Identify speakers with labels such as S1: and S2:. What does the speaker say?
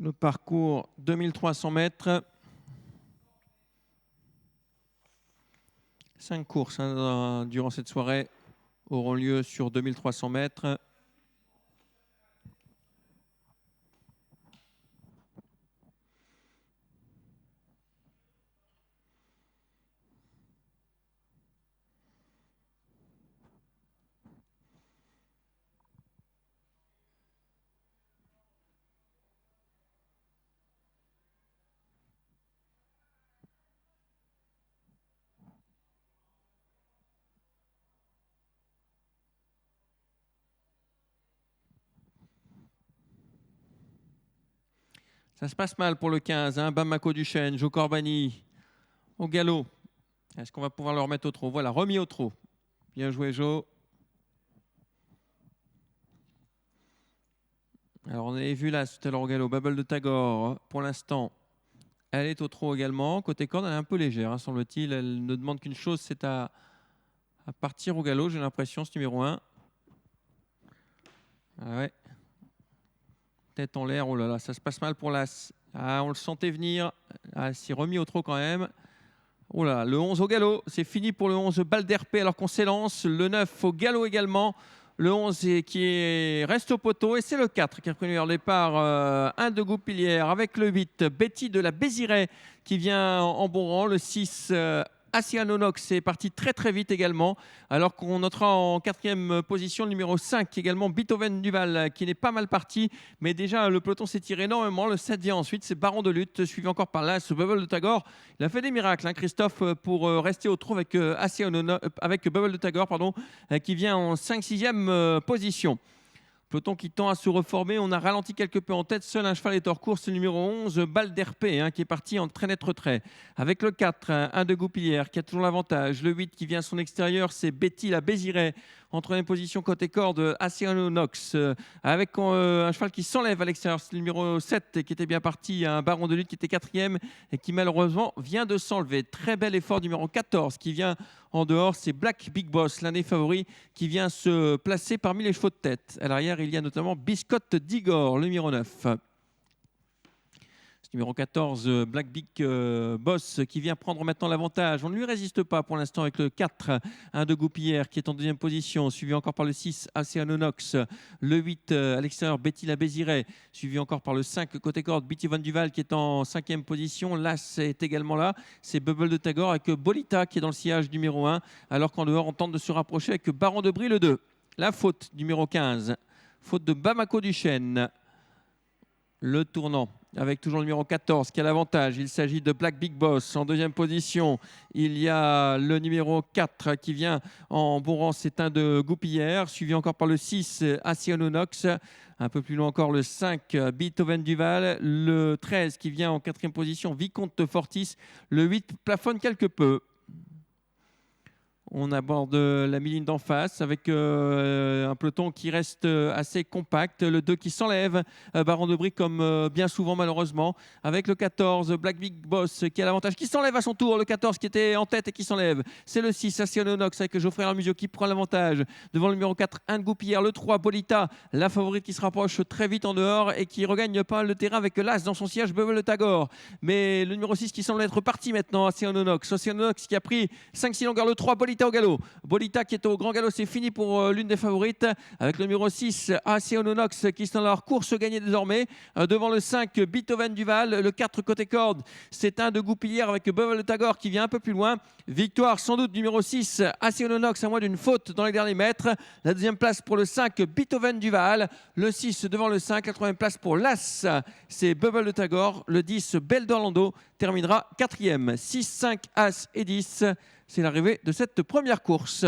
S1: Le parcours 2300 mètres. 5 courses durant cette soirée auront lieu sur 2300 mètres. Ça se passe mal pour le 15, hein. Bamako Duchesne, Jo Corbani au galop. Est-ce qu'on va pouvoir le remettre au trot? Voilà, remis au trot. Bien joué, Jo. Alors, on avait vu là tout à l'heure au galop, Bubble de Tagore. Pour l'instant, elle est au trot également. Côté corde, elle est un peu légère, hein, semble-t-il. Elle ne demande qu'une chose, c'est à partir au galop, j'ai l'impression, ce numéro 1. Ah ouais. Tête en l'air, oh là là, ça se passe mal pour l'As. Ah, on le sentait venir. Ah, c'est remis au trot quand même. Oh là, le 11 au galop, c'est fini pour le 11 Balderpé alors qu'on s'élance. Le 9 au galop également. Le 11 reste au poteau et c'est le 4 qui a pris le meilleur départ. 1 de Goupillière avec le 8 Betty de la Béziret qui vient en bon rang. Le 6 Asianonox est parti très très vite également, alors qu'on notera en 4e position le numéro 5 également Beethoven Duval qui n'est pas mal parti, mais déjà le peloton s'est tiré énormément. Le 7 vient ensuite, c'est Baron de Lutte, suivi encore par là ce Bubble de Tagore. Il a fait des miracles, hein, Christophe, pour rester au trot avec avec Bubble de Tagore, qui vient en 5-6e position. Peloton qui tend à se reformer, on a ralenti quelque peu en tête, seul un cheval est hors course, le numéro 11, Balderpé, hein, qui est parti en très net retrait. Avec le 4, 1 de Goupillière, qui a toujours l'avantage. Le 8 qui vient à son extérieur, c'est Betty la Béziret, en 3e position côté corde, Asianonox, avec un cheval qui s'enlève à l'extérieur, c'est le numéro 7 qui était bien parti, un Baron de Lutte qui était 4e et qui malheureusement vient de s'enlever. Très bel effort, numéro 14 qui vient en dehors, c'est Black Big Boss, l'un des favoris, qui vient se placer parmi les chevaux de tête. À l'arrière, il y a notamment Biscotte d'Igor, le numéro 9. Ce numéro 14, Black Big Boss, qui vient prendre maintenant l'avantage. On ne lui résiste pas pour l'instant avec le 4, 1 de Goupillière, qui est en 2e position, suivi encore par le 6, Asianonox. Le 8, à l'extérieur, Betty la Béziret, suivi encore par le 5, côté corde, Beethoven Duval, qui est en 5e position. L'As est également là. C'est Bubble de Tagore avec Bolita, qui est dans le sillage numéro 1, alors qu'en dehors, on tente de se rapprocher avec Baron de Brie, le 2. La faute, numéro 15. Faute de Bamako Duchesne. Le tournant avec toujours le numéro 14 qui a l'avantage. Il s'agit de Black Big Boss. En 2e position, il y a le numéro 4 qui vient en bon rang. C'est un de Goupillière, suivi encore par le 6, Asianonox. Un peu plus loin encore, le 5, Beethoven Duval. Le 13 qui vient en 4e position, Vicomte Fortis. Le 8 plafonne quelque peu. On aborde la mi-ligne d'en face avec un peloton qui reste assez compact. Le 2 qui s'enlève, Baron de Brie comme bien souvent malheureusement. Avec le 14, Black Big Boss qui a l'avantage, qui s'enlève à son tour. Le 14 qui était en tête et qui s'enlève. C'est le 6, Asianonox avec Geoffrey Armusio qui prend l'avantage. Devant le numéro 4, 1 de Goupillière. Le 3, Bolita, la favorite qui se rapproche très vite en dehors et qui regagne pas mal de terrain avec l'As dans son siège, Bubble de Tagore. Mais le numéro 6 qui semble être parti maintenant, Asianonox. Asianonox qui a pris 5-6 longueurs. Le 3, Bolita au galop. Bolita qui est au grand galop, c'est fini pour l'une des favorites avec le numéro 6 Asianonox qui est dans leur course gagnée désormais devant le 5 Beethoven Duval. Le 4 côté corde, c'est un de Goupillière avec Bubble de Tagore qui vient un peu plus loin. Victoire sans doute numéro 6 Asianonox à moins d'une faute dans les derniers mètres. La 2e place pour le 5 Beethoven Duval. Le 6 devant le 5. La 3e place pour l'As, c'est Bubble de Tagore. Le 10 Belle d'Orlando terminera 4e. 6, 5, As et 10. C'est l'arrivée de cette première course.